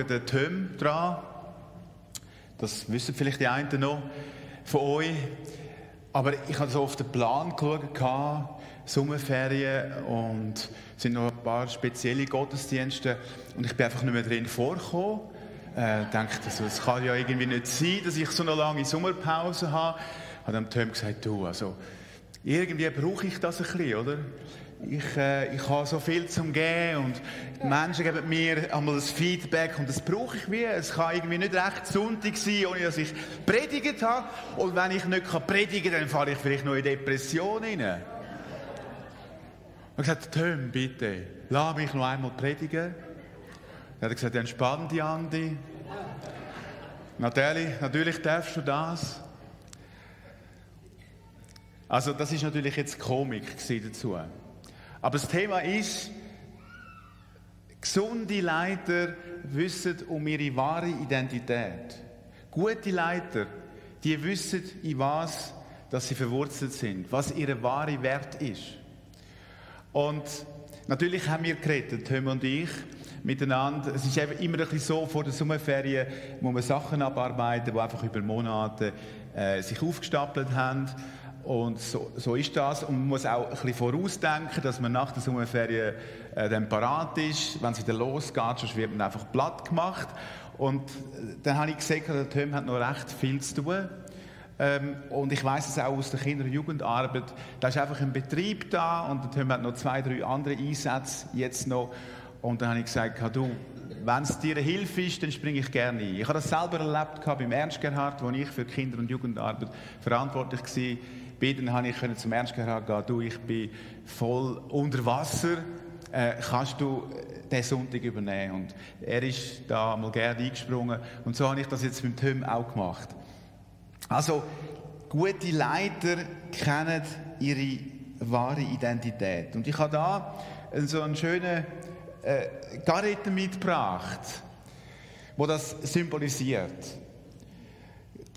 Der Tom dran. Das wissen vielleicht die einen noch von euch. Aber ich habe so auf den Plan geschaut, Sommerferien, und es sind noch ein paar spezielle Gottesdienste und ich bin einfach nicht mehr drin vorgekommen. Ich dachte, es kann ja irgendwie nicht sein, dass ich so eine lange Sommerpause habe. Ich habe dem Tom gesagt, du, also irgendwie brauche ich das ein bisschen, oder? Ich habe so viel zum Geben und die Menschen geben mir einmal das Feedback und das brauche ich wie. Es kann irgendwie nicht recht Sonntag sein, ohne dass ich predigt habe. Und wenn ich nicht predigen kann, dann falle ich vielleicht noch in Depression rein. Ich habe gesagt, Tom, bitte, lass mich noch einmal predigen. Dann hat er gesagt, entspann dich, Andi. Natürlich darfst du das. Also das ist natürlich jetzt Komik dazu. Aber das Thema ist, gesunde Leiter wissen um ihre wahre Identität. Gute Leiter, die wissen, in was dass sie verwurzelt sind, was ihr wahrer Wert ist. Und natürlich haben wir geredet, Tom und ich, miteinander. Es ist eben immer ein bisschen so, vor der Sommerferien muss man Sachen abarbeiten, die einfach über Monate sich aufgestapelt haben. Und so ist das. Und man muss auch ein bisschen vorausdenken, dass man nach der Sommerferien dann parat ist. Wenn es wieder losgeht, sonst wird man einfach platt gemacht. Und dann habe ich gesagt, der Tom hat noch recht viel zu tun. Und ich weiss es auch aus der Kinder- und Jugendarbeit. Da ist einfach ein Betrieb da und der Tom hat noch 2, 3 andere Einsätze jetzt noch. Und dann habe ich gesagt, du, wenn es dir eine Hilfe ist, dann springe ich gerne ein. Ich habe das selber erlebt beim Ernst Gerhard, wo ich für Kinder- und Jugendarbeit verantwortlich war. Dann konnte ich zum Ernst Gerhard gehen, du, ich bin voll unter Wasser, kannst du den Sonntag übernehmen? Und er ist da mal gerne eingesprungen. Und so habe ich das jetzt mit Tom auch gemacht. Also, gute Leiter kennen ihre wahre Identität. Und ich habe da so einen schönen Gareten mitgebracht, wo das symbolisiert.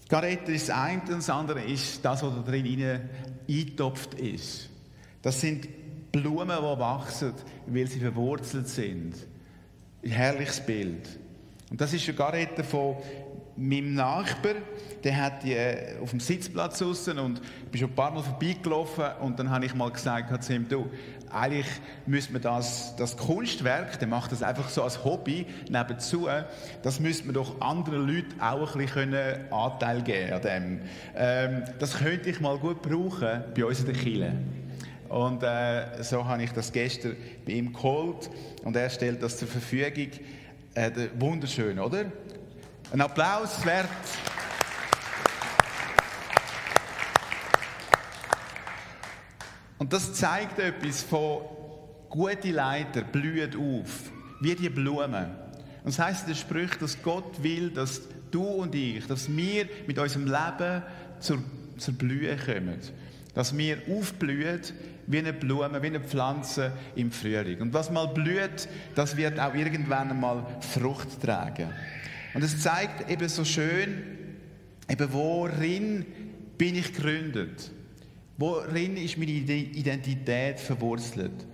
Garete ist das eine, das andere ist das, was da drin eingetopft ist. Das sind Blumen, die wachsen, weil sie verwurzelt sind. Ein herrliches Bild. Und das ist eine Garete von meinem Nachbar. Der hat die auf dem Sitzplatz draussen und ich bin schon ein paar Mal vorbeigelaufen und dann habe ich mal gesagt zu ihm, du, eigentlich müsste man das Kunstwerk, der macht das einfach so als Hobby nebenzu, das müsste man doch anderen Leuten auch ein bisschen Anteil geben an dem. Das könnte ich mal gut brauchen bei uns in der Kirche. Und so habe ich das gestern bei ihm geholt und er stellt das zur Verfügung. Wunderschön, oder? Ein Applaus wert. Und das zeigt etwas von gute Leiter blühen auf, wie die Blumen. Und das heisst in den Sprüchen, dass Gott will, dass du und ich, dass wir mit unserem Leben zur Blühe kommen. Dass wir aufblühen wie eine Blume, wie eine Pflanze im Frühling. Und was mal blüht, das wird auch irgendwann einmal Frucht tragen. Und es zeigt eben so schön, eben worin bin ich gegründet? Worin ist meine Identität verwurzelt?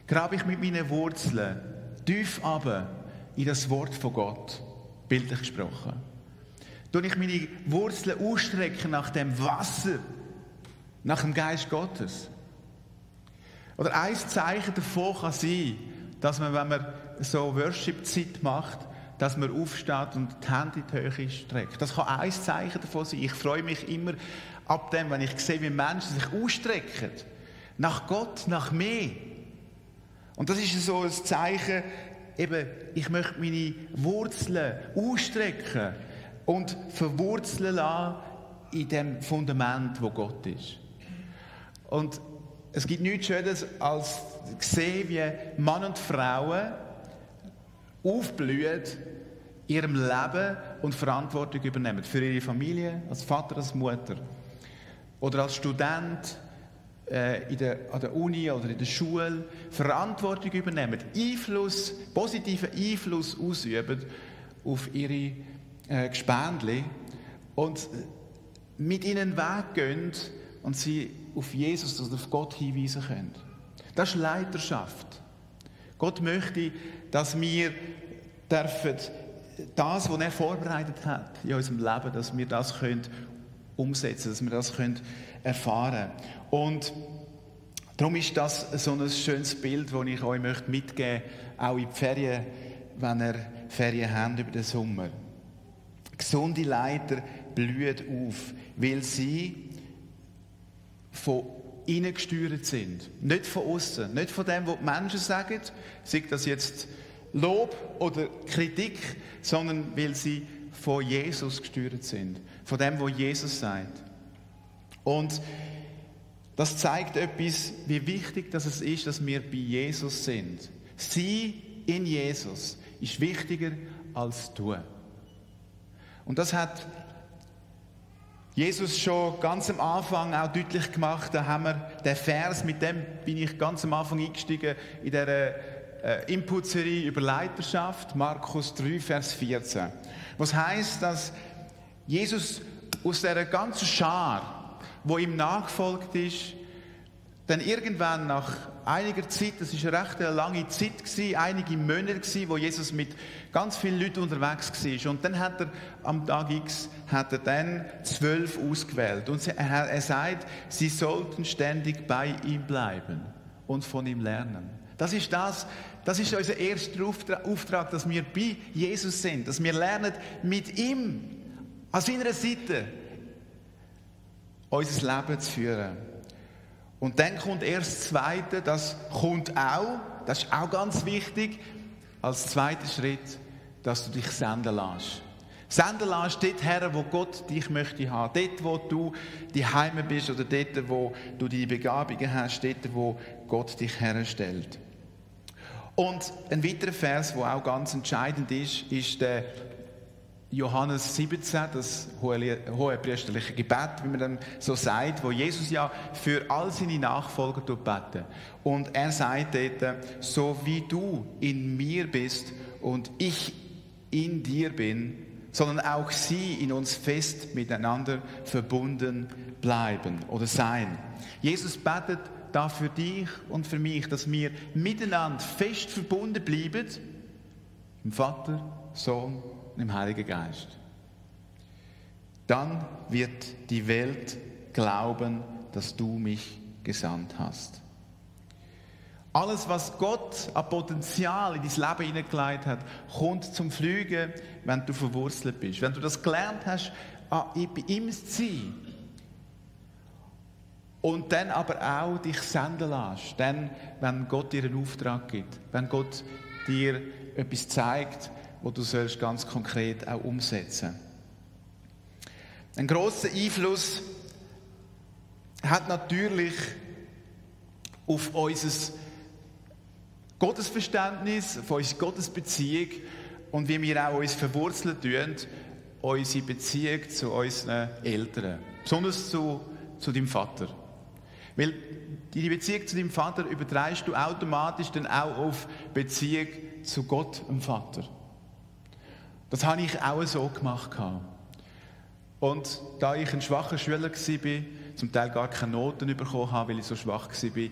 Grabe ich mit meinen Wurzeln tief runter in das Wort von Gott, bildlich gesprochen? Tue ich meine Wurzeln ausstrecken nach dem Wasser, nach dem Geist Gottes? Oder ein Zeichen davon kann sein, dass man, wenn man so Worship-Zeit macht, dass man aufsteht und die Hände in die Höhe streckt. Das kann ein Zeichen davon sein. Ich freue mich immer ab dem, wenn ich sehe, wie Menschen sich ausstrecken. Nach Gott, nach mir. Und das ist so ein Zeichen, eben, ich möchte meine Wurzeln ausstrecken und verwurzeln lassen in dem Fundament, wo Gott ist. Und es gibt nichts Schöneres, als zu sehen, wie Mann und Frauen aufblühen, ihrem Leben und Verantwortung übernehmen. Für ihre Familie, als Vater, als Mutter. Oder als Student an der Uni oder in der Schule Verantwortung übernehmen, positiven Einfluss ausüben auf ihre Gespendli und mit ihnen weggehen und sie auf Jesus oder auf Gott hinweisen können. Das ist Leiterschaft. Gott möchte, dass wir dürfen das, was er vorbereitet hat in unserem Leben, dass wir das umsetzen können, dass wir das erfahren können. Und darum ist das so ein schönes Bild, das ich euch mitgeben möchte, auch in die Ferien, wenn ihr Ferien habt über den Sommer. Gesunde Leiter blühen auf, weil sie von innen gesteuert sind. Nicht von außen, nicht von dem, was die Menschen sagen, sei das jetzt Lob oder Kritik, sondern weil sie von Jesus gesteuert sind. Von dem, was Jesus sagt. Und das zeigt etwas, wie wichtig das ist, dass wir bei Jesus sind. Sie in Jesus ist wichtiger als du. Und das hat Jesus schon ganz am Anfang auch deutlich gemacht. Da haben wir den Vers, mit dem bin ich ganz am Anfang eingestiegen in dieser Input-Serie über Leiterschaft, Markus 3, Vers 14. Was heisst, dass Jesus aus dieser ganzen Schar, wo ihm nachgefolgt ist, dann irgendwann nach einiger Zeit, das ist eine recht lange Zeit gewesen, einige Monate gewesen, wo Jesus mit ganz vielen Leuten unterwegs war. Und dann hat er am Tag X dann 12 ausgewählt. Und er sagt, sie sollten ständig bei ihm bleiben und von ihm lernen. Das ist unser erster Auftrag, dass wir bei Jesus sind, dass wir lernen, mit ihm an seiner Seite unser Leben zu führen. Und dann kommt erst das Zweite, das ist auch ganz wichtig, als zweiter Schritt, dass du dich senden lässt. Senden lässt dorthin, wo Gott dich möchte haben. Dort, wo du daheim bist oder dort, wo du die Begabungen hast, dort, wo Gott dich herstellt. Und ein weiterer Vers, der auch ganz entscheidend ist der Johannes 17, das hohepriesterliche Gebet, wie man dann so sagt, wo Jesus ja für all seine Nachfolger betet. Und er sagt dort, so wie du in mir bist und ich in dir bin, sollen auch sie in uns fest miteinander verbunden bleiben oder sein. Jesus betet da für dich und für mich, dass wir miteinander fest verbunden bleiben, im Vater, Sohn und im Heiligen Geist. Dann wird die Welt glauben, dass du mich gesandt hast. Alles, was Gott an Potenzial in dein Leben hineingelegt hat, kommt zum Fliegen, wenn du verwurzelt bist. Wenn du das gelernt hast, bei ihm zu sein. Und dann aber auch dich senden lässt. Dann, wenn Gott dir einen Auftrag gibt. Wenn Gott dir etwas zeigt, wo du sollst ganz konkret auch umsetzen. Ein grosser Einfluss hat natürlich auf unser Gottesverständnis, auf unsere Gottesbeziehung und wie wir auch uns verwurzeln tun, unsere Beziehung zu unseren Eltern. Besonders zu deinem Vater. Weil deine Beziehung zu deinem Vater übertreibst du automatisch dann auch auf Beziehung zu Gott, dem Vater. Das habe ich auch so gemacht. Und da ich ein schwacher Schüler war, zum Teil gar keine Noten bekommen habe, weil ich so schwach war,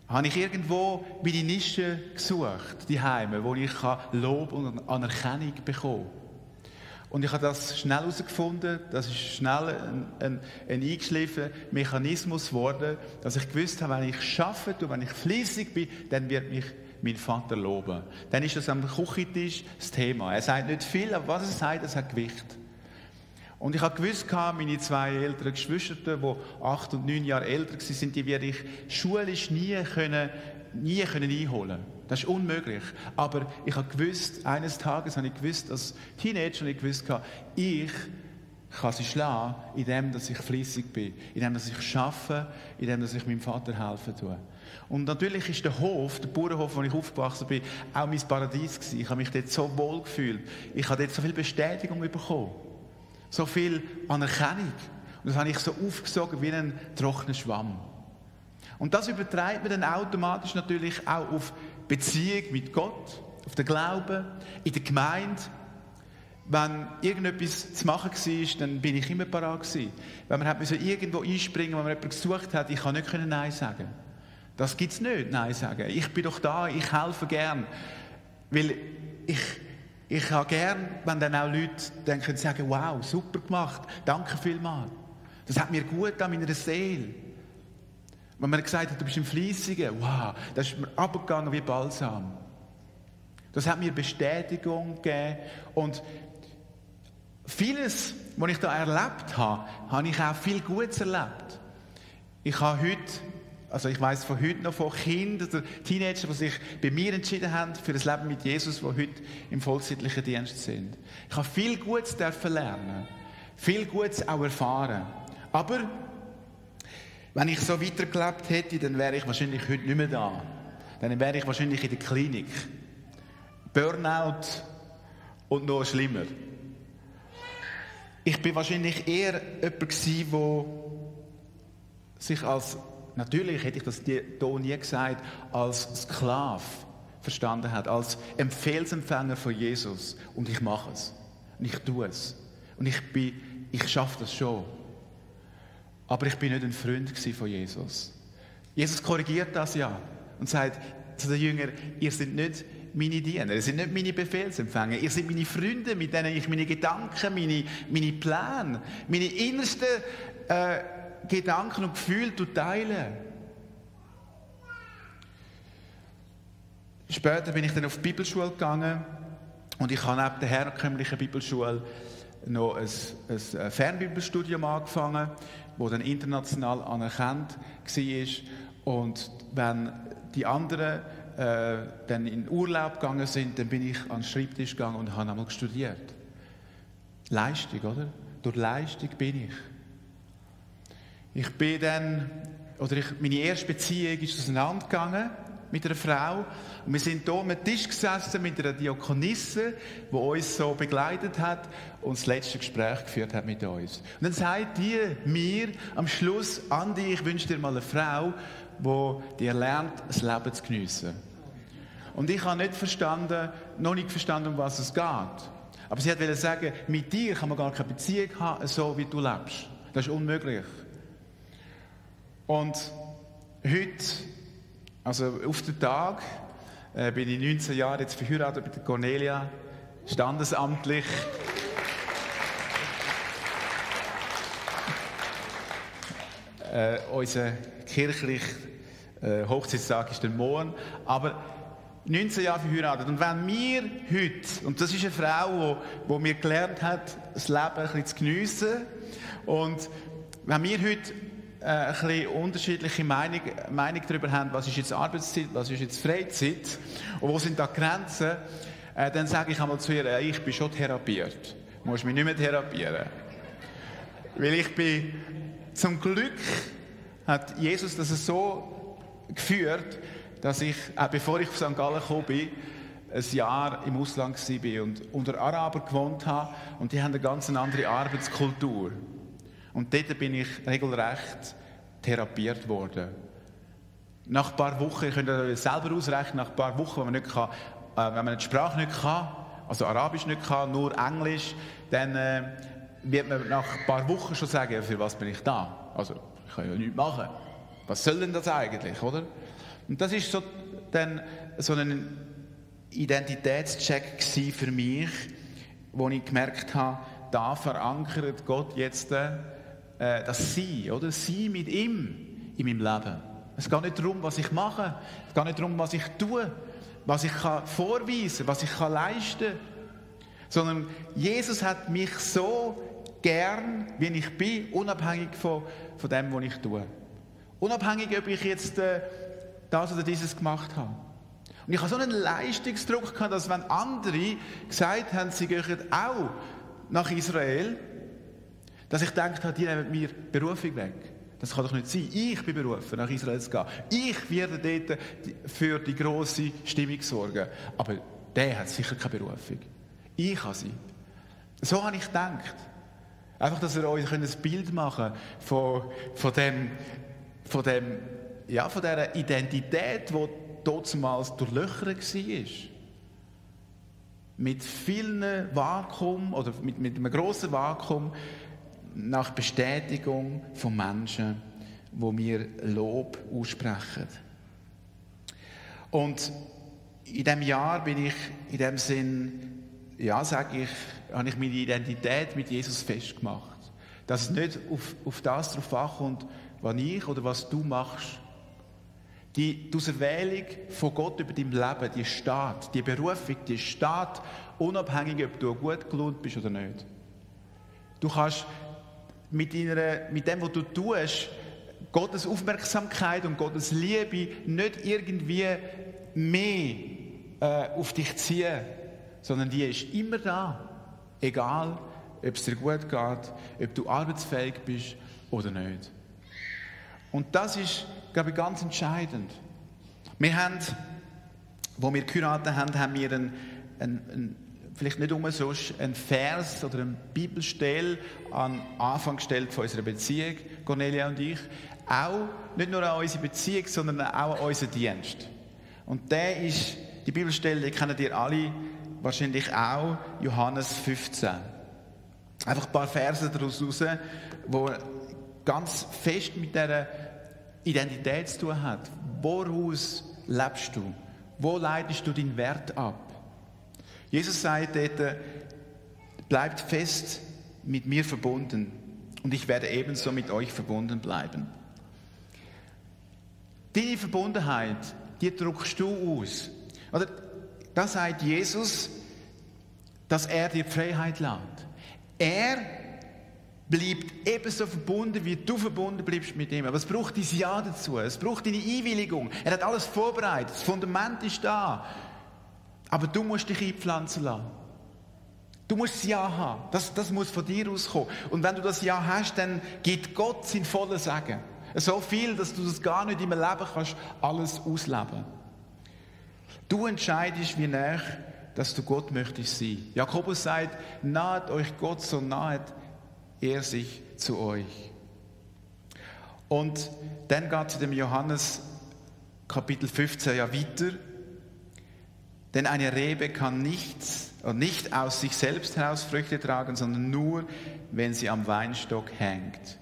habe ich irgendwo meine Nische gesucht, die Heime, wo ich Lob und Anerkennung bekomme. Und ich habe das schnell herausgefunden, das ist schnell ein eingeschliffener Mechanismus geworden, dass ich gewusst habe, wenn ich arbeite und wenn ich fleissig bin, dann wird mich mein Vater loben. Dann ist das am Küchentisch das Thema. Er sagt nicht viel, aber was er sagt, das hat Gewicht. Und ich habe gewusst, meine zwei älteren Geschwister, die 8 und 9 Jahre älter waren, die werde ich schulisch nie einholen. Das ist unmöglich. Aber ich habe gewusst, eines Tages habe ich gewusst, als Teenager habe ich gewusst, ich kann sie schlagen, indem dass ich fleissig bin, indem dass ich arbeite, indem dass ich meinem Vater helfen tue. Und natürlich ist der Bauernhof, wo ich aufgewachsen bin, auch mein Paradies gewesen. Ich habe mich dort so wohl gefühlt. Ich habe dort so viel Bestätigung bekommen. So viel Anerkennung. Und das habe ich so aufgesogen wie ein trockener Schwamm. Und das überträgt man dann automatisch natürlich auch auf Beziehung mit Gott, auf den Glauben, in der Gemeinde. Wenn irgendetwas zu machen war, dann bin ich immer parat gewesen. Wenn man irgendwo einspringen musste, wenn man jemanden gesucht hat, ich kann nicht Nein sagen. Das gibt es nicht, Nein sagen. Ich bin doch da, ich helfe gern. Weil ich habe gern, wenn dann auch Leute denken, sagen, wow, super gemacht, danke vielmals. Das hat mir gut an meiner Seele. Wenn man gesagt hat, du bist ein Fleissiger, wow, das ist mir abgegangen wie Balsam. Das hat mir Bestätigung gegeben. Und vieles, was ich da erlebt habe, habe ich auch viel Gutes erlebt. Ich habe heute, also ich weiss von heute noch von Kindern oder Teenagern, die sich bei mir entschieden haben für das Leben mit Jesus, die heute im vollzeitlichen Dienst sind. Ich habe viel Gutes lernen, viel Gutes auch erfahren. Aber wenn ich so weitergelebt hätte, dann wäre ich wahrscheinlich heute nicht mehr da. Dann wäre ich wahrscheinlich in der Klinik. Burnout und noch schlimmer. Ich bin wahrscheinlich eher jemand gewesen, der sich als, natürlich hätte ich das hier nie gesagt, als Sklave verstanden hat, als Empfehlsempfänger von Jesus. Und ich mache es. Und ich tue es. Und ich schaffe das schon. Aber ich bin nicht ein Freund von Jesus. Jesus korrigiert das ja und sagt zu den Jüngern, ihr seid nicht meine Diener, ihr seid nicht meine Befehlsempfänger, ihr seid meine Freunde, mit denen ich meine Gedanken, meine Pläne, meine innersten Gedanken und Gefühle teile. Später bin ich dann auf die Bibelschule gegangen und ich habe neben der herkömmlichen Bibelschule noch ein Fernbibelstudium angefangen, das dann international anerkannt war. Und wenn die anderen dann in Urlaub gegangen sind, dann bin ich an den Schreibtisch gegangen und habe einmal studiert. Leistung, oder? Durch Leistung bin ich. Meine erste Beziehung ist auseinandergegangen mit einer Frau. Und wir sind hier am Tisch gesessen mit einer Diakonisse, die uns so begleitet hat und das letzte Gespräch geführt hat mit uns. Und dann sagt die mir am Schluss, Andi, ich wünsche dir mal eine Frau, die dir lernt, das Leben zu geniessen. Und ich habe noch nicht verstanden, um was es geht. Aber sie wollte sagen, mit dir kann man gar keine Beziehung haben, so wie du lebst. Das ist unmöglich. Und heute, also auf den Tag, bin ich 19 Jahre jetzt verheiratet mit der Cornelia, standesamtlich. Unser kirchlicher Hochzeitstag ist der Morgen, aber 19 Jahre verheiratet. Und wenn wir heute, und das ist eine Frau, die mir gelernt hat, das Leben ein bisschen zu geniessen, und wenn wir heute ein bisschen unterschiedliche Meinung darüber haben, was ist jetzt Arbeitszeit, was ist jetzt Freizeit und wo sind da Grenzen, dann sage ich einmal zu ihr, ich bin schon therapiert. Du musst mich nicht mehr therapieren. Weil ich bin, zum Glück hat Jesus das so geführt, dass ich, auch bevor ich auf St. Gallen gekommen bin, ein Jahr im Ausland war und unter Arabern gewohnt habe und die haben eine ganz andere Arbeitskultur. Und dort bin ich regelrecht therapiert worden. Nach ein paar Wochen, ihr könnt euch selber ausrechnen, nach ein paar Wochen, wenn man die Sprache nicht kann, also Arabisch nicht kann, nur Englisch, dann wird man nach ein paar Wochen schon sagen, für was bin ich da? Also, ich kann ja nichts machen. Was soll denn das eigentlich, oder? Und das ist dann so ein Identitätscheck für mich, wo ich gemerkt habe, da verankert Gott jetzt das Sein, oder? Sein mit ihm in meinem Leben. Es geht nicht darum, was ich mache. Es geht nicht darum, was ich tue, was ich vorweisen kann, was ich leisten kann. Sondern Jesus hat mich so gern, wie ich bin, unabhängig von dem, was ich tue. Unabhängig, ob ich jetzt das oder dieses gemacht habe. Und ich habe so einen Leistungsdruck gehabt, dass wenn andere gesagt haben, sie gehen auch nach Israel, Dass ich gedacht habe, die nehmen mir Berufung weg. Das kann doch nicht sein. Ich bin berufen, nach Israel zu gehen. Ich werde dort für die grosse Stimmung sorgen. Aber der hat sicher keine Berufung. Ich habe sie. So habe ich gedacht. Einfach, dass ihr euch ein Bild machen könnt von dieser Identität, die damals durchlöchert war. Mit vielen Vakuum oder mit einem grossen Vakuum nach Bestätigung von Menschen, wo mir Lob aussprechen. Und in diesem Jahr bin ich in dem Sinn, habe ich meine Identität mit Jesus festgemacht. Dass es nicht auf das darauf ankommt, was ich oder was du machst. Die Auserwählung von Gott über dein Leben, die steht, die Berufung, die steht, unabhängig, ob du gut gelohnt bist oder nicht. Du kannst mit dem, was du tust, Gottes Aufmerksamkeit und Gottes Liebe nicht irgendwie mehr auf dich ziehen, sondern die ist immer da. Egal, ob es dir gut geht, ob du arbeitsfähig bist oder nicht. Und das ist, glaube ich, ganz entscheidend. Wir haben, wo wir geheiratet haben, haben wir vielleicht nicht umsonst einen Vers oder eine Bibelstelle an den Anfang gestellt von unserer Beziehung, Cornelia und ich. Auch nicht nur an unsere Beziehung, sondern auch an unseren Dienst. Und die Bibelstelle, die kennen ihr alle wahrscheinlich auch, Johannes 15. Einfach ein paar Verse daraus raus, die ganz fest mit dieser Identität zu tun hat. Woraus lebst du? Wo leitest du deinen Wert ab? Jesus sagt dort, bleibt fest mit mir verbunden und ich werde ebenso mit euch verbunden bleiben. Deine Verbundenheit, die drückst du aus. Oder da sagt Jesus, dass er dir die Freiheit lässt. Er bleibt ebenso verbunden, wie du verbunden bleibst mit ihm. Aber es braucht dein Ja dazu. Es braucht deine Einwilligung. Er hat alles vorbereitet. Das Fundament ist da. Aber du musst dich einpflanzen lassen. Du musst das Ja haben. Das muss von dir auskommen. Und wenn du das Ja hast, dann gibt Gott sein volles Segen. So viel, dass du das gar nicht im Leben kannst, alles ausleben. Du entscheidest, wie nah, dass du Gott möchtest sein. Jakobus sagt, naht euch Gott, so naht er sich zu euch. Und dann geht es in dem Johannes Kapitel 15 ja weiter. Denn eine Rebe kann nicht aus sich selbst heraus Früchte tragen, sondern nur, wenn sie am Weinstock hängt.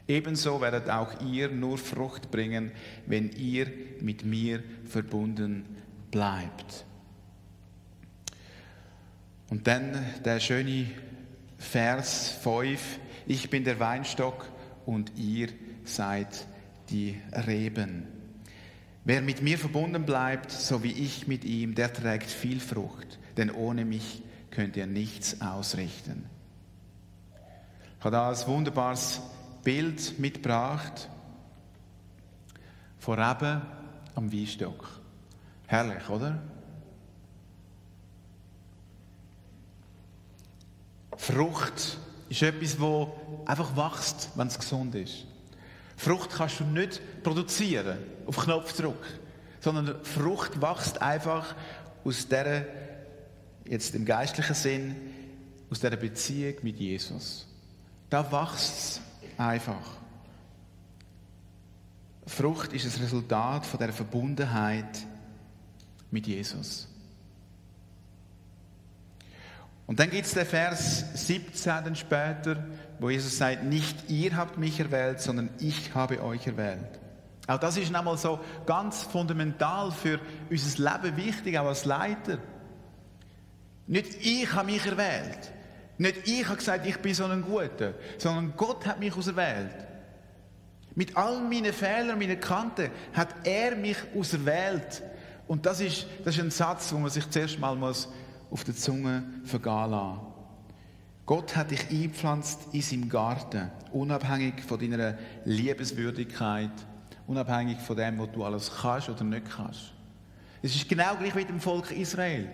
Ebenso werdet auch ihr nur Frucht bringen, wenn ihr mit mir verbunden bleibt. Und dann der schöne Vers 5. Ich bin der Weinstock und ihr seid die Reben. Wer mit mir verbunden bleibt, so wie ich mit ihm, der trägt viel Frucht, denn ohne mich könnt ihr nichts ausrichten. Ich habe da ein wunderbares Bild mitgebracht von Reben am Weinstock. Herrlich, oder? Frucht ist etwas, das einfach wächst, wenn es gesund ist. Frucht kannst du nicht produzieren, auf Knopfdruck, sondern Frucht wächst einfach aus dieser, jetzt im geistlichen Sinn, aus dieser Beziehung mit Jesus. Da wächst es einfach. Frucht ist das Resultat von der Verbundenheit mit Jesus. Und dann gibt es den Vers 17 dann später, wo Jesus sagt, nicht ihr habt mich erwählt, sondern ich habe euch erwählt. Auch das ist nochmal so ganz fundamental für unser Leben wichtig, auch als Leiter. Nicht ich habe mich erwählt. Nicht ich habe gesagt, ich bin so ein Guter, sondern Gott hat mich auserwählt. Mit all meinen Fehlern, meinen Kanten hat er mich auserwählt. Und das ist ein Satz, wo man sich zuerst mal auf der Zunge vergehen lassen. Gott hat dich eingepflanzt in seinem Garten, unabhängig von deiner Liebenswürdigkeit, unabhängig von dem, was du alles kannst oder nicht kannst. Es ist genau gleich wie mit dem Volk Israel.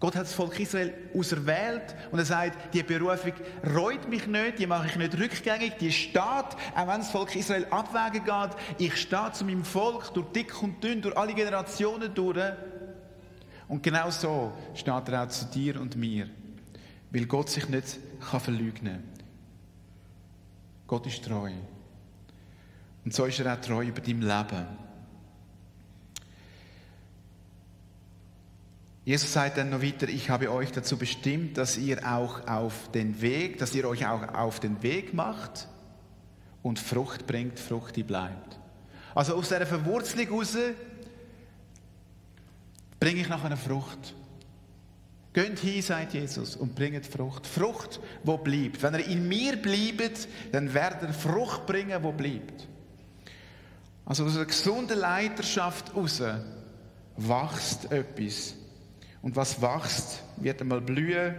Gott hat das Volk Israel auserwählt und er sagt, die Berufung reut mich nicht, die mache ich nicht rückgängig, die steht, auch wenn das Volk Israel abwägen geht, ich stehe zu meinem Volk durch dick und dünn, durch alle Generationen durch. Und genau so steht er auch zu dir und mir, weil Gott sich nicht verleugnen kann. Gott ist treu. Und so ist er auch treu über dein Leben. Jesus sagt dann noch weiter, ich habe euch dazu bestimmt, dass ihr euch auch auf den Weg macht und Frucht bringt, Frucht, die bleibt. Also aus dieser Verwurzelung heraus bringe ich nachher eine Frucht. Geht hin, sagt Jesus, und bringt Frucht. Frucht, die bleibt. Wenn ihr in mir bleibt, dann werdet ihr Frucht bringen, die bleibt. Also aus einer gesunden Leiterschaft heraus wächst etwas. Und was wächst, wird einmal blühen.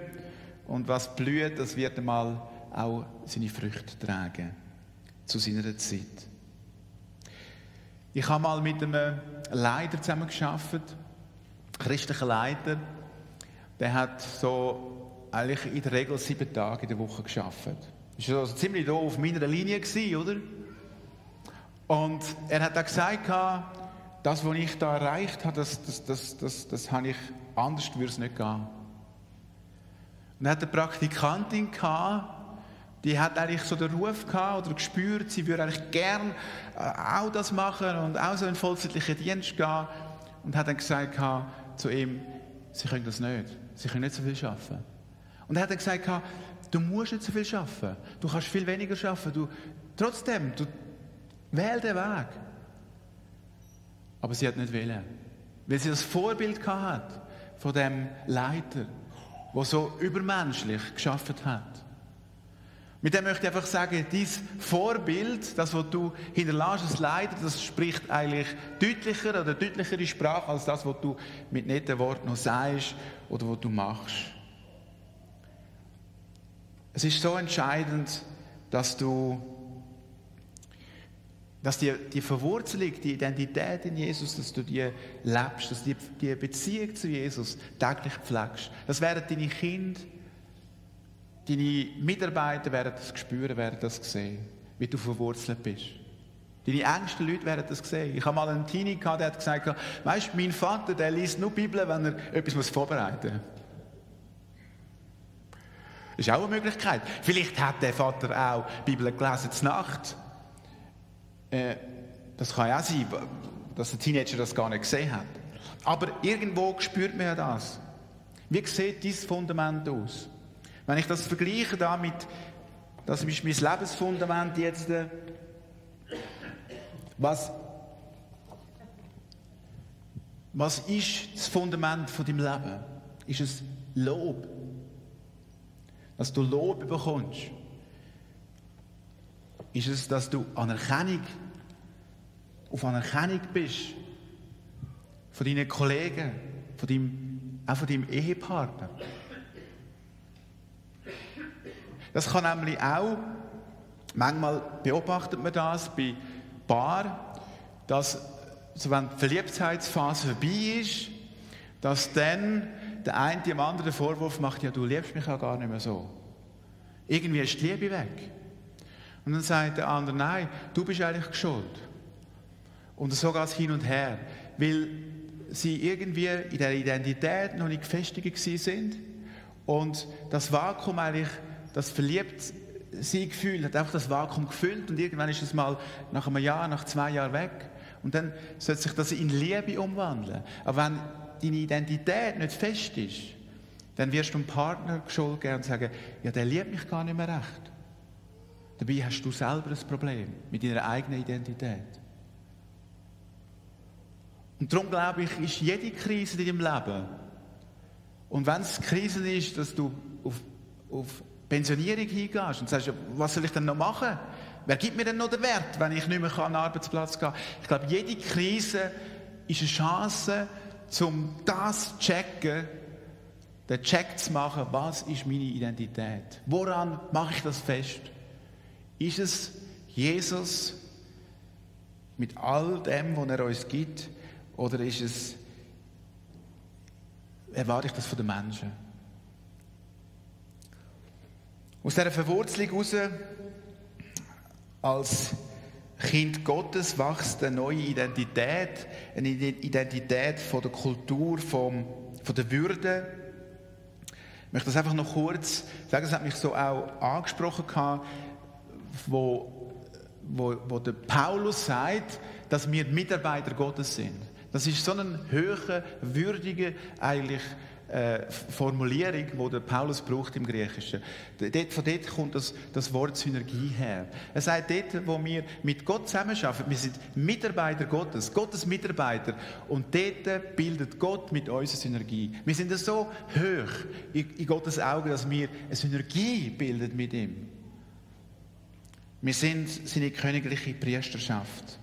Und was blüht, das wird einmal auch seine Früchte tragen. Zu seiner Zeit. Ich habe mal mit einem Leiter zusammengearbeitet. Christlicher Leiter. Der hat so eigentlich in der Regel 7 Tage in der Woche gearbeitet. Das war also ziemlich da auf meiner Linie, oder? Und er hat auch gesagt, das, was ich da erreicht habe, das habe ich, anders würde es nicht gehen. Und er hat eine Praktikantin gehabt, die hat eigentlich so den Ruf gehabt oder gespürt, sie würde eigentlich gern auch das machen und auch so in den vollzeitlichen Dienst gehen. Und hat dann gesagt zu ihm, sie können das nicht. Sie können nicht so viel arbeiten. Und er hat dann gesagt, du musst nicht so viel arbeiten. Du kannst viel weniger arbeiten. Trotzdem, wähl den Weg. Aber sie hat nicht wählen. Weil sie das Vorbild hat von dem Leiter, der so übermenschlich gearbeitet hat. Mit dem möchte ich einfach sagen, dein Vorbild, das, was du hinterlässt als Leiter, das spricht eigentlich deutlicher oder deutlichere Sprache als das, was du mit netten Worten noch sagst oder was du machst. Es ist so entscheidend, dass die Verwurzelung, die Identität in Jesus, dass du die lebst, dass die Beziehung zu Jesus täglich pflegst. Das werden deine Kinder, deine Mitarbeiter werden das spüren, werden das sehen, wie du verwurzelt bist. Deine engsten Leute werden das sehen. Ich habe mal einen Teenie gehabt, der hat gesagt, weisst, mein Vater, der liest nur die Bibel, wenn er etwas vorbereiten muss. Das ist auch eine Möglichkeit. Vielleicht hat der Vater auch die Bibel gelesen zur Nacht. Das kann ja auch sein, dass der Teenager das gar nicht gesehen hat. Aber irgendwo spürt man ja das. Wie sieht dein Fundament aus? Wenn ich das vergleiche damit, das ist mein Lebensfundament jetzt, was ist das Fundament von deinem Leben? Ist es Lob? Dass du Lob bekommst? Ist es, dass du auf Anerkennung bist? Von deinen Kollegen, auch von deinem Ehepartner? Das kann nämlich auch, manchmal beobachtet man das bei Paaren, dass, so wenn die Verliebtheitsphase vorbei ist, dass dann der eine dem anderen den Vorwurf macht, ja, du liebst mich ja gar nicht mehr so. Irgendwie ist die Liebe weg. Und dann sagt der andere, nein, du bist eigentlich schuld. Und so geht es hin und her, weil sie irgendwie in der Identität noch nicht gefestigt sind und das Vakuum eigentlich, das Verliebtsein-Gefühl hat auch das Vakuum gefüllt und irgendwann ist es mal nach einem Jahr, nach 2 Jahren weg und dann sollte sich das in Liebe umwandeln. Aber wenn deine Identität nicht fest ist, dann wirst du dem Partner Schuld geben und sagen, ja, der liebt mich gar nicht mehr recht. Dabei hast du selber ein Problem mit deiner eigenen Identität. Und darum glaube ich, ist jede Krise in deinem Leben, und wenn es Krise ist, dass du auf Pensionierung hingehst und sagst, was soll ich denn noch machen? Wer gibt mir denn noch den Wert, wenn ich nicht mehr an den Arbeitsplatz gehen kann? Ich glaube, jede Krise ist eine Chance, um das zu checken, den Check zu machen, was ist meine Identität? Woran mache ich das fest? Ist es Jesus mit all dem, was er uns gibt? Oder ist es erwarte ich das von den Menschen. Aus dieser Verwurzelung heraus, als Kind Gottes, wächst eine neue Identität, eine Identität von der Kultur, von der Würde. Ich möchte das einfach noch kurz sagen, es hat mich so auch angesprochen, wo der Paulus sagt, dass wir Mitarbeiter Gottes sind. Das ist so eine hohe, würdige eigentlich Formulierung, die der Paulus braucht im Griechischen. Von dort kommt das Wort Synergie her. Er sagt, dort, wo wir mit Gott zusammenarbeiten, wir sind Mitarbeiter Gottes, Gottes Mitarbeiter, und dort bildet Gott mit uns eine Synergie. Wir sind so hoch in Gottes Augen, dass wir eine Synergie bilden mit ihm. Wir sind seine königliche Priesterschaft.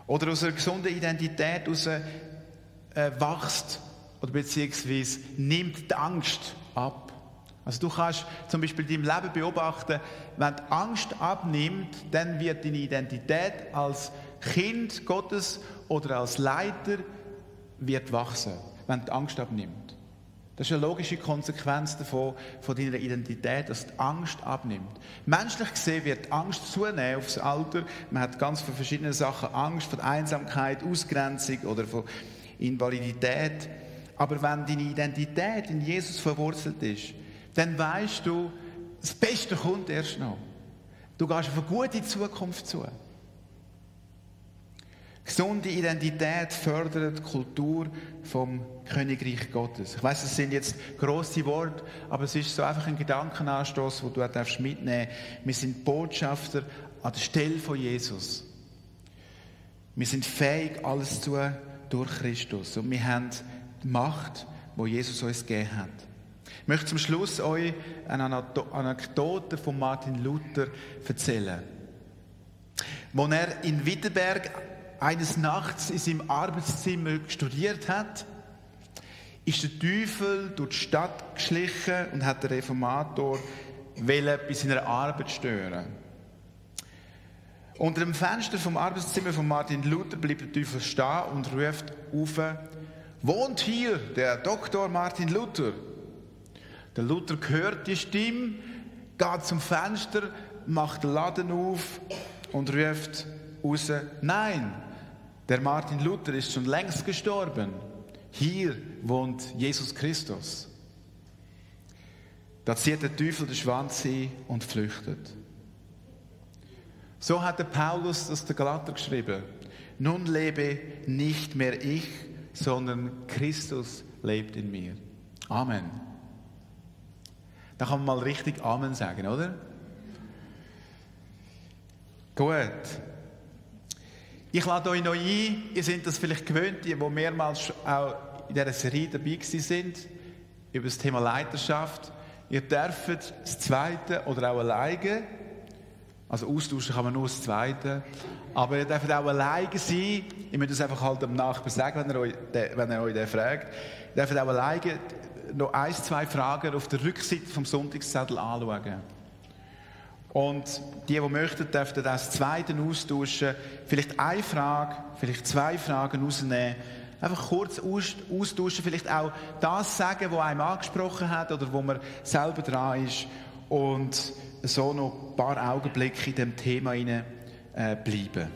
Oder aus einer gesunden Identität heraus wächst oder beziehungsweise nimmt die Angst ab. Also du kannst zum Beispiel in deinem Leben beobachten, wenn die Angst abnimmt, dann wird deine Identität als Kind Gottes oder als Leiter wird wachsen, wenn die Angst abnimmt. Das ist eine logische Konsequenz davon, von deiner Identität, dass die Angst abnimmt. Menschlich gesehen wird die Angst zunehmen aufs Alter. Man hat ganz von verschiedenen Sachen Angst, von Einsamkeit, Ausgrenzung oder von Invalidität. Aber wenn deine Identität in Jesus verwurzelt ist, dann weißt du, das Beste kommt erst noch. Du gehst auf eine gute Zukunft zu. Gesunde Identität fördert die Kultur vom Königreich Gottes. Ich weiss, das sind jetzt grosse Worte, aber es ist so einfach ein Gedankenanstoß, den du mitnehmen darfst. Wir sind Botschafter an der Stelle von Jesus. Wir sind fähig, alles zu tun durch Christus. Und wir haben die Macht, die Jesus uns gegeben hat. Ich möchte zum Schluss euch eine Anekdote von Martin Luther erzählen. Als er in Wittenberg eines Nachts in seinem Arbeitszimmer studiert hat, ist der Teufel durch die Stadt geschlichen und hat den Reformator bei seiner Arbeit stören. Unter dem Fenster vom Arbeitszimmer von Martin Luther bleibt der Teufel stehen und ruft auf: Wohnt hier der Dr. Martin Luther? Der Luther hört die Stimme, geht zum Fenster, macht den Laden auf und ruft raus: Nein, der Martin Luther ist schon längst gestorben. Hier wohnt Jesus Christus. Da zieht der Teufel den Schwanz ein und flüchtet. So hat der Paulus das der Galater geschrieben. Nun lebe nicht mehr ich, sondern Christus lebt in mir. Amen. Da kann man mal richtig Amen sagen, oder? Gut. Ich lade euch noch ein, ihr seid das vielleicht gewöhnt, die mehrmals auch in dieser Serie dabei sind, über das Thema Leiterschaft. Ihr dürft das Zweite oder auch alleine, also austauschen kann man nur das Zweite, aber ihr dürft auch alleine sein. Ihr müsst es einfach halt dem Nachbarn sagen, wenn er euch den fragt. Ihr dürft auch alleine noch 1, 2 Fragen auf der Rückseite vom Sonntagszettel anschauen. Und die möchten, dürfen das Zweite austauschen. Vielleicht eine Frage, vielleicht 2 Fragen rausnehmen. Einfach kurz austauschen. Vielleicht auch das sagen, was einem angesprochen hat oder wo man selber dran ist. Und so noch ein paar Augenblicke in diesem Thema bleiben.